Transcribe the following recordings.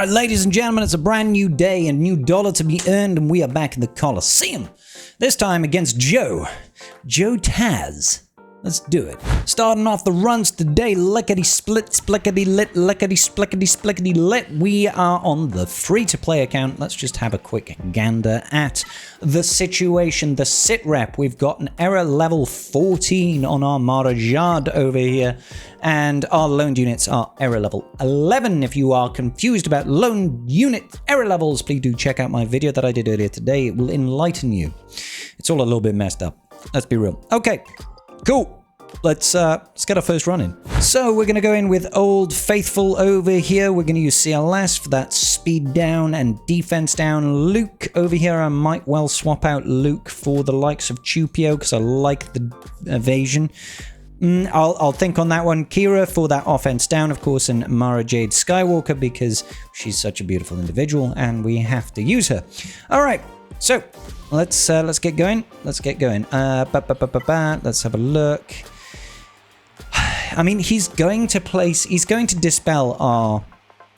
Alright, ladies and gentlemen, it's a brand new day and new dollar to be earned, and we are back in the Coliseum. This time against Jotaz. Let's do it. Starting off the runs today, lickety-split, splickety-lit, lickety-splickety-splickety-lit. We are on the free-to-play account. Let's just have a quick gander at the situation. The sit rep, we've got an error level 14 on our Jade over here. And our loaned units are error level 11. If you are confused about loaned unit error levels, please do check out my video that I did earlier today. It will enlighten you. It's all a little bit messed up. Let's be real. Okay. Cool. Let's get our first run in. So we're going to go in with Old Faithful over here. We're going to use CLS for that speed down and defense down. Luke over here, I might well swap out Luke for the likes of Chupio because I like the evasion. I'll think on that one. Kira for that offense down, of course, and Mara Jade Skywalker because she's such a beautiful individual and we have to use her. All right. So let's get going. Let's get going. Let's have a look. I mean, he's going to dispel our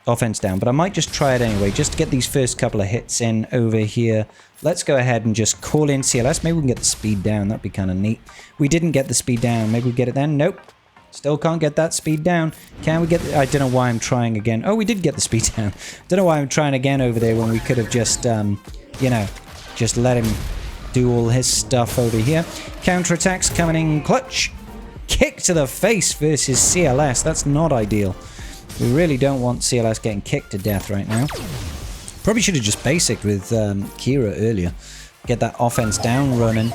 offense down, but I might just try it anyway, just to get these first couple of hits in over here. Let's go ahead and just call in CLS. Maybe we can get the speed down. That'd be kind of neat. We didn't get the speed down. Maybe we get it then. Nope. Still can't get that speed down. Can we get I don't know why I'm trying again. Oh, we did get the speed down. Don't know why I'm trying again over there when we could have just, you know, just let him do all his stuff over here. Counterattacks coming in clutch. Kick to the face versus CLS. That's not ideal. We really don't want CLS getting kicked to death right now. Probably should have just basicked with Kira earlier. Get that offense down running.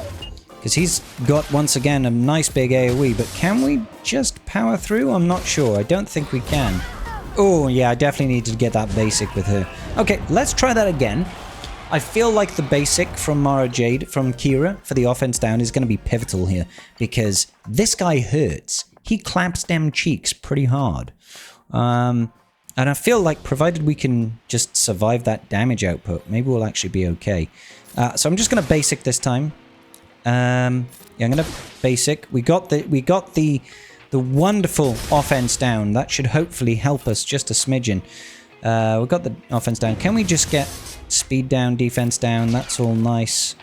Because he's got, once again, a nice big AoE. But can we just power through? I'm not sure. I don't think we can. Oh, yeah, I definitely need to get that basic with her. Okay, let's try that again. I feel like the basic from Mara Jade, from Kira, for the offense down is going to be pivotal here. Because this guy hurts. He claps them cheeks pretty hard. And I feel like provided we can just survive that damage output, maybe we'll actually be okay. So I'm just going to basic this time. Yeah, I'm going to basic. We got the wonderful offense down. That should hopefully help us just a smidgen. We've got the offense down. Can we just get speed down, defense down? That's all nice.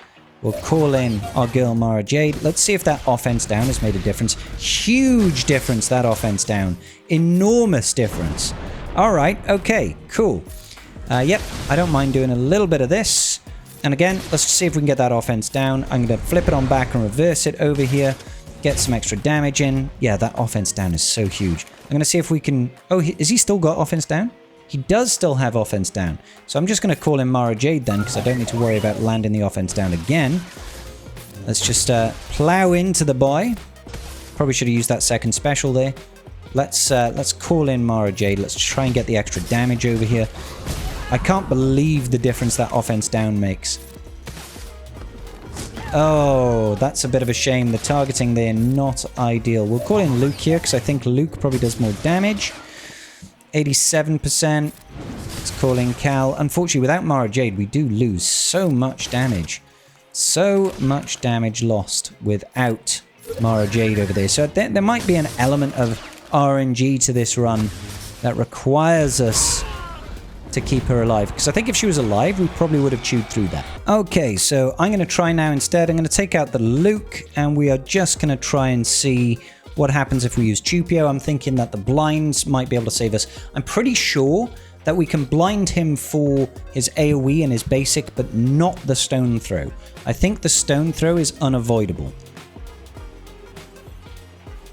We'll call in our girl Mara Jade. Let's see if that offense down has made a difference. Huge difference, that offense down. Enormous difference. All right, okay, cool. Yep, I don't mind doing a little bit of this. And again, let's see if we can get that offense down. I'm going to flip it on back and reverse it over here. Get some extra damage in. Yeah, that offense down is so huge. I'm going to see if we can... Oh, has he still got offense down? He does still have offense down. So I'm just going to call in Mara Jade then, because I don't need to worry about landing the offense down again. Let's just plow into the boy. Probably should have used that second special there. Let's call in Mara Jade. Let's try and get the extra damage over here. I can't believe the difference that offense down makes. Oh, that's a bit of a shame. The targeting there, not ideal. We'll call in Luke here, because I think Luke probably does more damage. 87%. Let's call in Cal. Unfortunately, without Mara Jade, we do lose so much damage. So much damage lost without Mara Jade over there. So there might be an element of RNG to this run that requires us to keep her alive. Because I think if she was alive, we probably would have chewed through that. Okay, so I'm going to try now instead. I'm going to take out the Luke, and we are just going to try and see what happens if we use Chupio. I'm thinking that the blinds might be able to save us. I'm pretty sure that we can blind him for his AoE and his basic, but not the stone throw. I think the stone throw is unavoidable.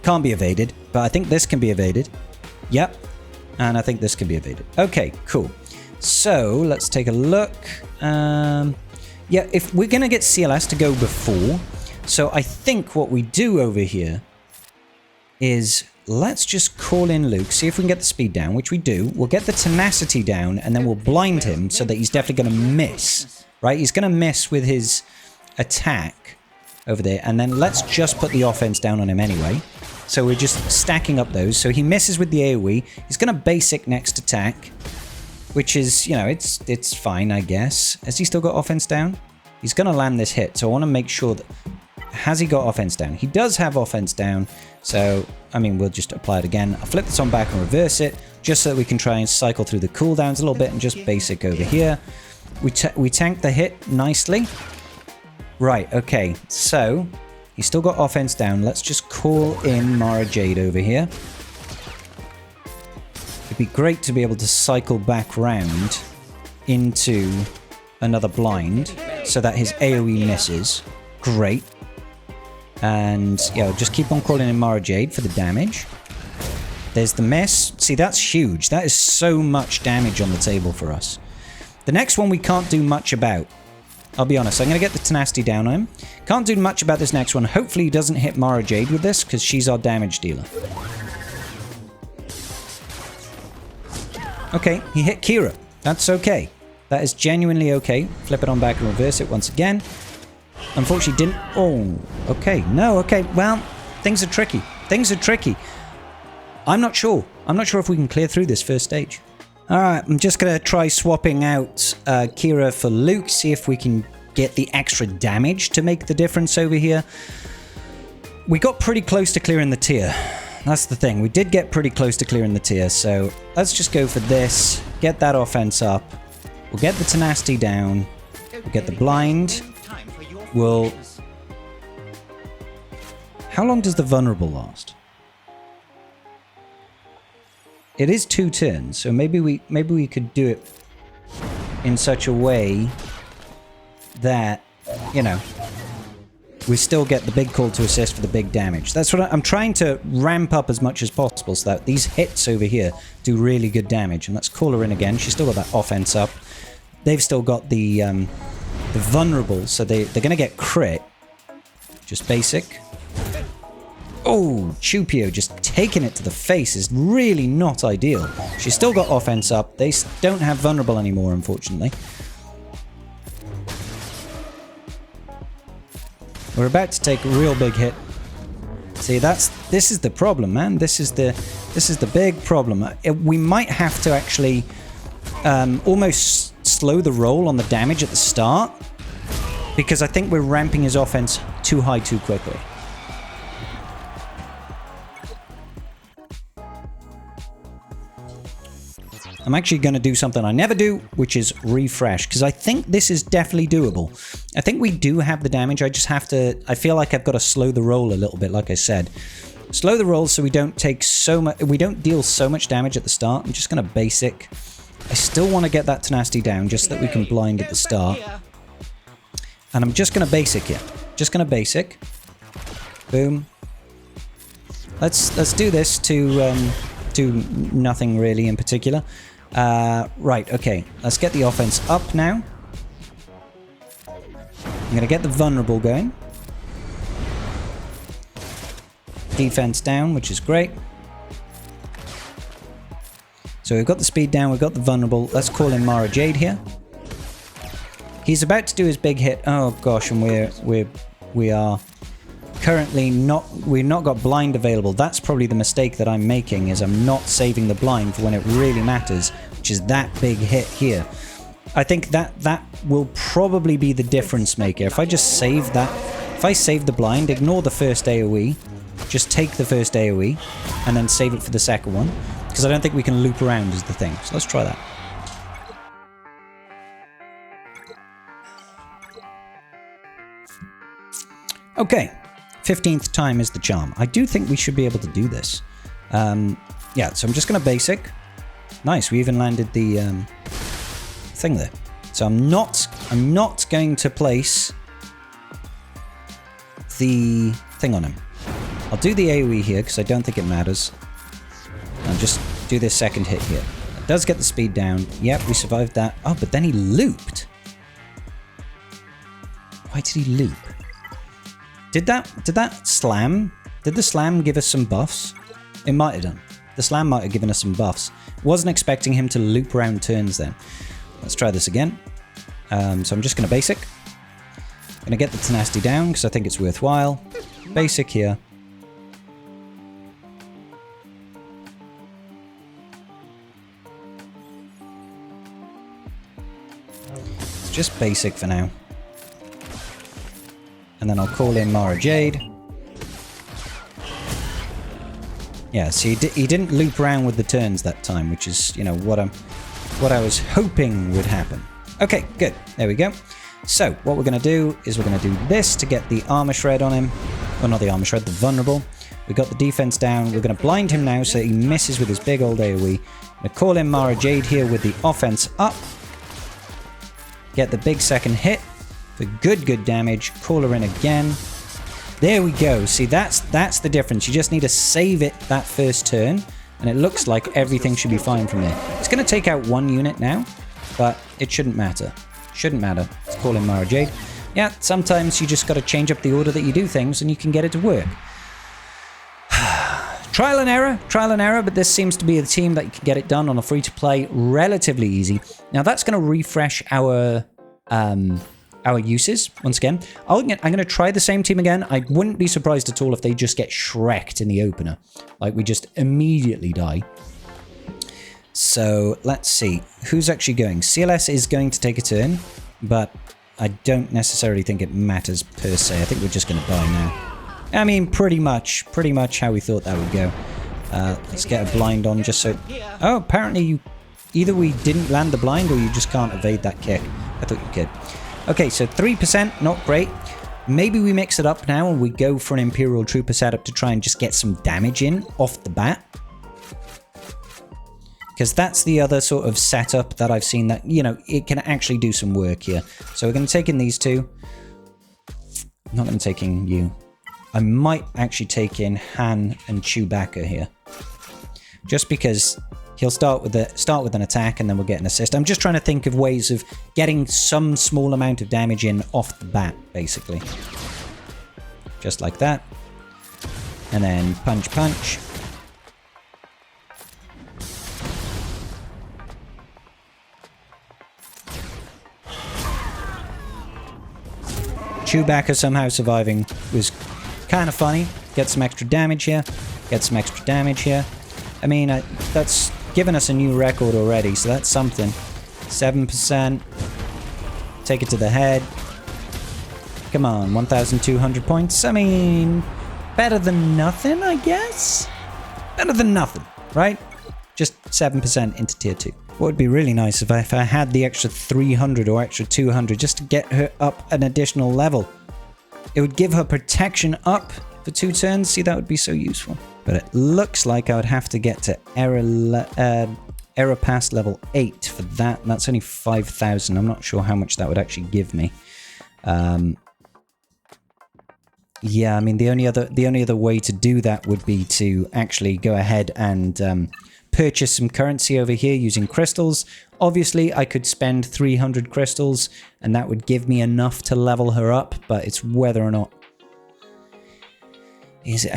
Can't be evaded, but I think this can be evaded. Yep, and I think this can be evaded. Okay, cool. So let's take a look. Yeah, if we're going to get CLS to go before, so I think what we do over here is let's just call in Luke, see if we can get the speed down, which we do. We'll get the tenacity down, and then we'll blind him so that he's definitely going to miss, right? He's going to miss with his attack over there, and then let's just put the offense down on him anyway. So we're just stacking up those. So he misses with the AoE. He's going to basic next attack, which is, you know, it's fine, I guess. Has he still got offense down? He's going to land this hit, so I want to make sure that... Has he got offense down? He does have offense down. So, I mean, we'll just apply it again. I'll flip this on back and reverse it. just so that we can try and cycle through the cooldowns a little bit and just basic over here. We tank the hit nicely. Right, okay, so he's still got offense down. Let's just call in Mara Jade over here. It'd be great to be able to cycle back round into another blind so that his AoE misses. Great. And yeah, we'll just keep on calling in Mara Jade for the damage. There's the miss. See, that's huge. That is so much damage on the table for us. The next one we can't do much about. I'll be honest, I'm going to get the tenacity down on him. Can't do much about this next one. Hopefully he doesn't hit Mara Jade with this, because she's our damage dealer. Okay, he hit Kira. That's okay. That is genuinely okay. Flip it on back and reverse it once again. Unfortunately didn't... Oh, okay. No, okay. Well, things are tricky. Things are tricky. I'm not sure. I'm not sure if we can clear through this first stage. Alright, I'm just going to try swapping out Kira for Luke, see if we can get the extra damage to make the difference over here. We got pretty close to clearing the tier. That's the thing. We did get pretty close to clearing the tier, so let's just go for this. Get that offense up. We'll get the tenacity down. We'll get the blind. We'll... How long does the vulnerable last? It is 2 turns, so maybe we could do it in such a way that, you know, we still get the big call to assist for the big damage. That's what I'm trying to ramp up as much as possible so that these hits over here do really good damage. And let's call her in again. She's still got that offense up. They've still got the vulnerable, so they're going to get crit. Just basic. Oh, Chupio just taking it to the face is really not ideal. She's still got offense up. They don't have vulnerable anymore, unfortunately. We're about to take a real big hit. See, this is the problem, man. This is the big problem. We might have to actually almost slow the roll on the damage at the start, because I think we're ramping his offense too high too quickly. I'm actually going to do something I never do, which is refresh, because I think this is definitely doable. I think we do have the damage. I just have to... I feel like I've got to slow the roll a little bit, like I said. Slow the roll so we don't take so much... We don't deal so much damage at the start. I'm just going to basic. I still want to get that tenacity down, just so that we can blind at the start. And I'm just going to basic it. Just going to basic. Boom. Let's do this to nothing really in particular. Right, okay. Let's get the offense up now. I'm going to get the vulnerable going. Defense down, which is great. So we've got the speed down, we've got the vulnerable. Let's call in Mara Jade here. He's about to do his big hit. Oh gosh, and we are currently not... We've not got blind available. That's probably the mistake that I'm making, is I'm not saving the blind for when it really matters, which is that big hit here. I think that will probably be the difference maker. If I just save that... If I save the blind, ignore the first AoE, just take the first AoE, and then save it for the second one, because I don't think we can loop around is the thing. So let's try that. Okay. 15th time is the charm. I do think we should be able to do this. Yeah, so I'm just going to basic. Nice, we even landed the thing there. So I'm not going to place the thing on him. I'll do the AoE here because I don't think it matters. I'll just do this second hit here. It does get the speed down. Yep, we survived that. Oh, but then he looped. Why did he loop? Did that slam? Did the slam give us some buffs? It might have done. The slam might have given us some buffs. Wasn't expecting him to loop around turns then. Let's try this again. So I'm just going to basic. Going to get the tenacity down because I think it's worthwhile. Basic here. It's just basic for now. And then I'll call in Mara Jade. Yeah, so he didn't loop around with the turns that time, which is, you know, what I was hoping would happen. Okay, good. There we go. So, what we're going to do is we're going to do this to get the armor shred on him. Well, not the armor shred, the vulnerable. We got the defense down. We're going to blind him now so he misses with his big old AoE. I'm going to call in Mara Jade here with the offense up. Get the big second hit for good damage. Call her in again. There we go. See, that's the difference. You just need to save it that first turn, and it looks like everything should be fine from there. It's going to take out one unit now, but it shouldn't matter. Shouldn't matter. Let's call in Mara Jade. Yeah, sometimes you just got to change up the order that you do things, and you can get it to work. Trial and error, but this seems to be a team that you can get it done on a free-to-play relatively easy. Now, that's going to refresh our uses once again. I'm going to try the same team again. I wouldn't be surprised at all if they just get shreked in the opener. Like, we just immediately die. So, let's see. Who's actually going? CLS is going to take a turn, but I don't necessarily think it matters per se. I think we're just going to die now. I mean, pretty much how we thought that would go. Let's get a blind on just so... Oh, apparently either we didn't land the blind or you just can't evade that kick. I thought you could. Okay, so 3%, not great. Maybe we mix it up now and we go for an Imperial Trooper setup to try and just get some damage in off the bat. Because that's the other sort of setup that I've seen that, you know, it can actually do some work here. So we're going to take in these two. I'm not going to take in you. I might actually take in Han and Chewbacca here. Just because he'll start with an attack and then we'll get an assist. I'm just trying to think of ways of getting some small amount of damage in off the bat, basically. Just like that. And then punch. Chewbacca somehow surviving was kind of funny. Get some extra damage here. I mean, that's given us a new record already, so that's something. 7%. Take it to the head. Come on, 1,200 points. I mean, better than nothing, I guess? Better than nothing, right? Just 7% into tier 2. What would be really nice if I had the extra 300 or extra 200 just to get her up an additional level. It would give her protection up for 2 turns. See, that would be so useful. But it looks like I would have to get to error pass level 8 for that. And that's only 5,000. I'm not sure how much that would actually give me. Yeah, I mean, the only other way to do that would be to actually go ahead and purchase some currency over here using crystals. Obviously, I could spend 300 crystals, and that would give me enough to level her up, but it's whether or not... Is it...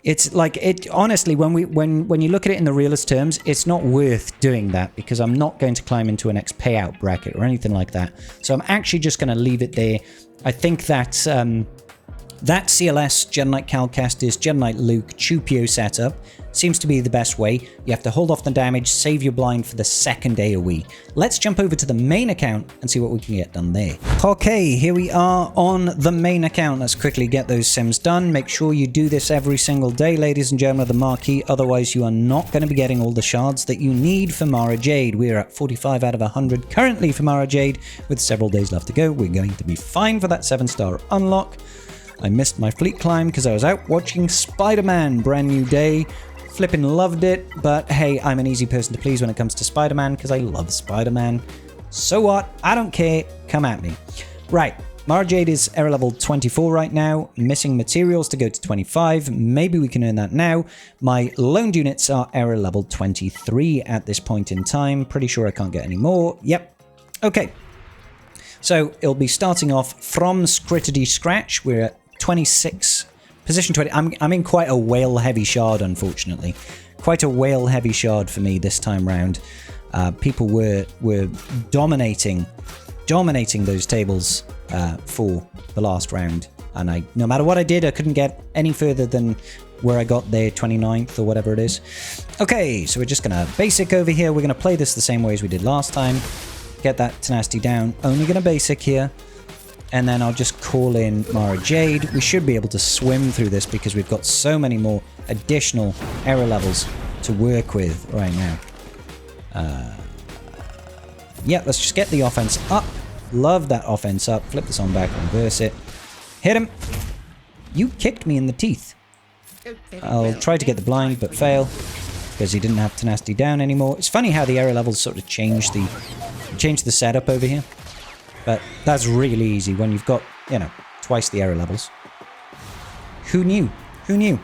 It's like, it honestly, when you look at it in the realist terms, it's not worth doing that because I'm not going to climb into an X payout bracket or anything like that. So I'm actually just going to leave it there. I think that that CLS, Jedi Knight Cal Kestis, Jedi Knight Luke, Chupio setup seems to be the best way. You have to hold off the damage, save your blind for the second AoE. Let's jump over to the main account and see what we can get done there. Okay, here we are on the main account. Let's quickly get those sims done. Make sure you do this every single day, ladies and gentlemen of the marquee. Otherwise, you are not going to be getting all the shards that you need for Mara Jade. We're at 45 out of 100 currently for Mara Jade, with several days left to go. We're going to be fine for that 7-star unlock. I missed my fleet climb because I was out watching Spider-Man, brand new day. Flippin' loved it, but hey, I'm an easy person to please when it comes to Spider-Man because I love Spider-Man. So what? I don't care. Come at me. Right, Mara Jade is error level 24 right now, missing materials to go to 25. Maybe we can earn that now. My loaned units are error level 23 at this point in time. Pretty sure I can't get any more. Yep. Okay. So it'll be starting off from scritty scratch. We're at 26. Position 20. I'm in quite a whale-heavy shard, unfortunately. Quite a whale-heavy shard for me this time round. People were dominating those tables for the last round. And no matter what I did, I couldn't get any further than where I got there, 29th or whatever it is. Okay, so we're just going to basic over here. We're going to play this the same way as we did last time. Get that tenacity down. Only going to basic here. And then I'll just call in Mara Jade. We should be able to swim through this because we've got so many more additional error levels to work with right now. Yeah, let's just get the offense up. Love that offense up. Flip this on back, reverse it. Hit him. You kicked me in the teeth. I'll try to get the blind, but fail. Because he didn't have tenacity down anymore. It's funny how the error levels sort of change the setup over here. But that's really easy when you've got, you know, twice the error levels. Who knew? Who knew?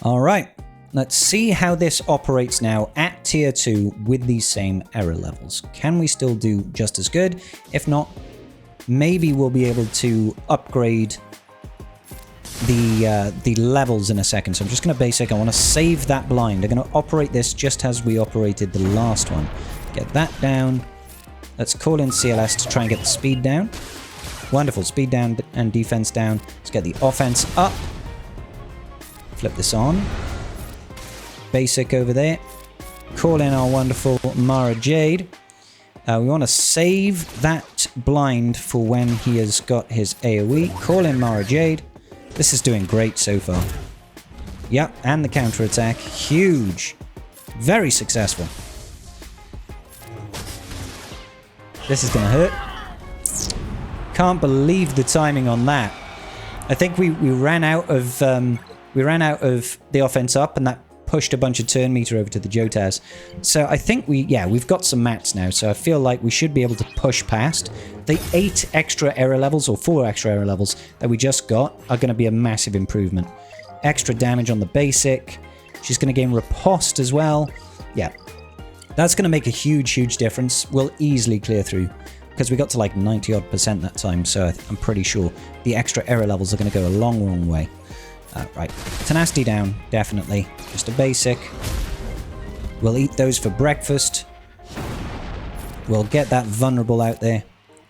All right. Let's see how this operates now at tier 2 with these same error levels. Can we still do just as good? If not, maybe we'll be able to upgrade the levels in a second. So I'm just going to basic. I want to save that blind. I'm going to operate this just as we operated the last one. Get that down. Let's call in CLS to try and get the speed down. Wonderful. Speed down and defense down. Let's get the offense up. Flip this on. Basic over there. Call in our wonderful Mara Jade. We want to save that blind for when he has got his AoE. Call in Mara Jade. This is doing great so far. Yep, and the counterattack. Huge. Very successful. This is going to hurt. Can't believe the timing on that. I think we ran out of the offense up, and that pushed a bunch of turn meter over to the Jotaz. So I think we've got some mats now, so I feel like we should be able to push past. The 8 extra error levels, or 4 extra error levels that we just got are going to be a massive improvement. Extra damage on the basic. She's going to gain riposte as well. Yeah, that's going to make a huge difference. We'll easily clear through because we got to like 90% that time, so I'm pretty sure the extra error levels are going to go a long way. Right, tenacity down, definitely. Just a basic. We'll eat those for breakfast. We'll get that vulnerable out there.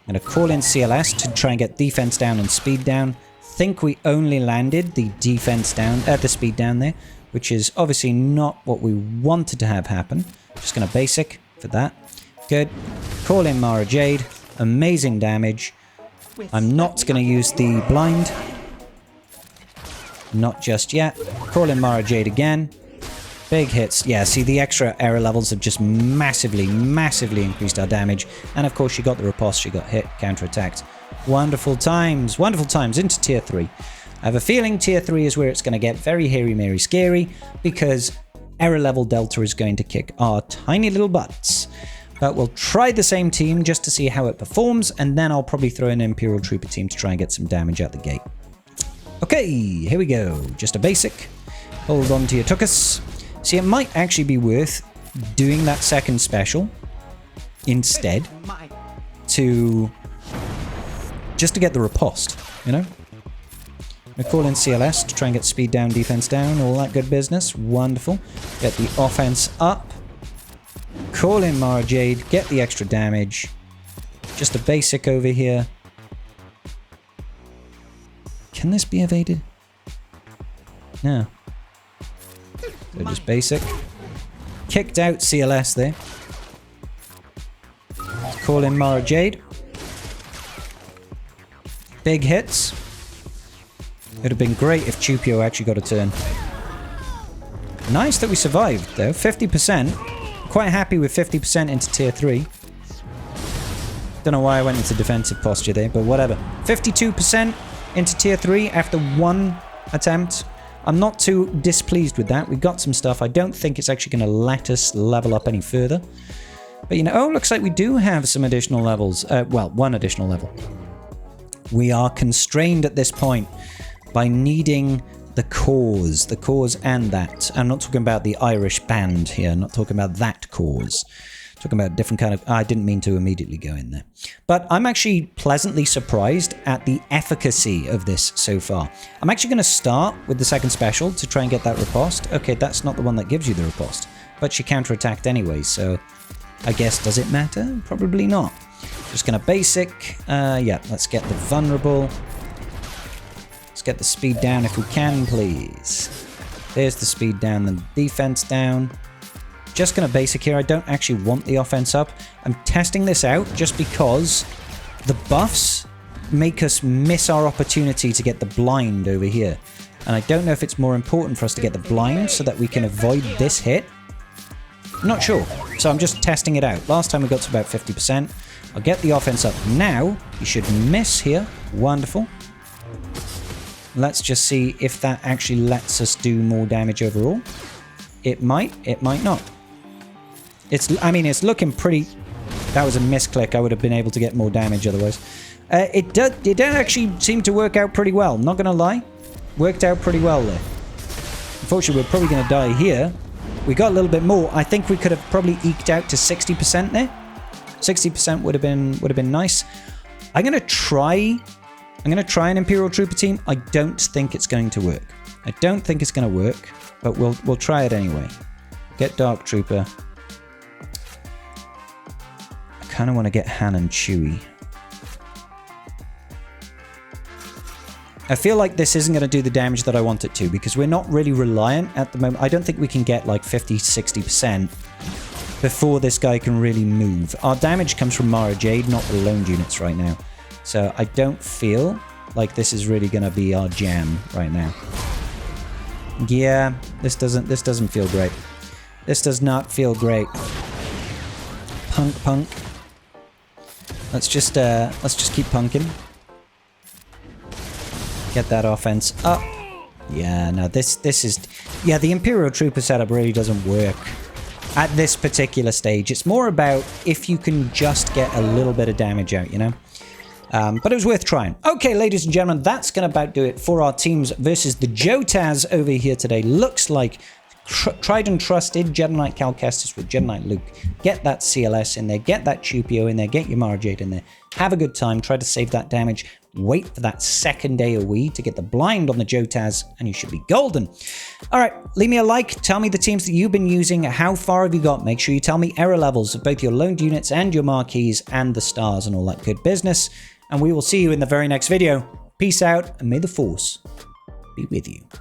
I'm going to call in CLS to try and get defense down and speed down. Think we only landed the defense down, the speed down there, which is obviously not what we wanted to have happen. Just going to basic for that. Good. Call in Mara Jade. Amazing damage. I'm not going to use the blind. Not just yet. Call in Mara Jade again. Big hits. Yeah, see, the extra error levels have just massively increased our damage. And of course, she got the riposte. She got hit, counterattacked. Wonderful times into tier 3. I have a feeling tier 3 is where it's going to get very hairy, mary, scary, because error level delta is going to kick our tiny little butts. But we'll try the same team just to see how it performs, and then I'll probably throw in an Imperial Trooper team to try and get some damage out the gate. Okay, here we go. Just a basic. Hold on to your tuchus. See, it might actually be worth doing that second special instead just to get the riposte, you know? We call in CLS to try and get speed down, defense down, all that good business. Wonderful. Get the offense up. Call in Mara Jade, get the extra damage. Just a basic over here. Can this be evaded? No. So just basic. Kicked out CLS there. Let's call in Mara Jade. Big hits. It would have been great if Chupio actually got a turn. Nice that we survived though. 50%. Quite happy with 50% into tier 3. Don't know why I went into defensive posture there, but whatever. 52% into tier 3 after 1 attempt. I'm not too displeased with that. We got some stuff. I don't think it's actually going to let us level up any further. But you know, oh, looks like we do have some additional levels. Well, 1 additional level. We are constrained at this point by needing the cause and that. I'm not talking about the Irish band here. I'm not talking about that cause. I'm talking about a different kind of... I didn't mean to immediately go in there. But I'm actually pleasantly surprised at the efficacy of this so far. I'm actually going to start with the second special to try and get that riposte. Okay, that's not the one that gives you the riposte. But she counterattacked anyway, so I guess does it matter? Probably not. Just going to basic. Yeah, let's get the vulnerable. Let's get the speed down if we can, please. There's the speed down, the defense down. Just going to basic here. I don't actually want the offense up. I'm testing this out just because the buffs make us miss our opportunity to get the blind over here. And I don't know if it's more important for us to get the blind so that we can avoid this hit. I'm not sure. So I'm just testing it out. Last time we got to about 50%. I'll get the offense up now. You should miss here. Wonderful. Let's just see if that actually lets us do more damage overall. It might not. I mean, it's looking pretty... That was a misclick. I would have been able to get more damage otherwise. It did actually seem to work out pretty well. Not going to lie. Worked out pretty well there. Unfortunately, we're probably going to die here. We got a little bit more. I think we could have probably eked out to 60% there. 60% would have been nice. I'm going to try an Imperial Trooper team. I don't think it's going to work. I don't think it's going to work, but we'll try it anyway. Get Dark Trooper. I kind of want to get Han and Chewie. I feel like this isn't going to do the damage that I want it to because we're not really reliant at the moment. I don't think we can get like 50-60% before this guy can really move. Our damage comes from Mara Jade, not the loaned units right now. So I don't feel like this is really going to be our jam right now. Yeah, this doesn't feel great. This does not feel great. Punk. Let's just keep punking. Get that offense up. Yeah, no, this is... Yeah, the Imperial Trooper setup really doesn't work at this particular stage. It's more about if you can just get a little bit of damage out, you know? But it was worth trying. Okay, ladies and gentlemen, that's going to about do it for our teams versus the Jotaz over here today. Looks like tried and trusted Jedi Knight Cal Kestis with Jedi Knight Luke. Get that CLS in there. Get that Chupio in there. Get your Mara Jade in there. Have a good time. Try to save that damage. Wait for that second AoE to get the blind on the Jotaz, and you should be golden. All right, leave me a like. Tell me the teams that you've been using. How far have you got? Make sure you tell me error levels of both your loaned units and your marquees and the stars and all that good business. And we will see you in the very next video. Peace out, and may the Force be with you.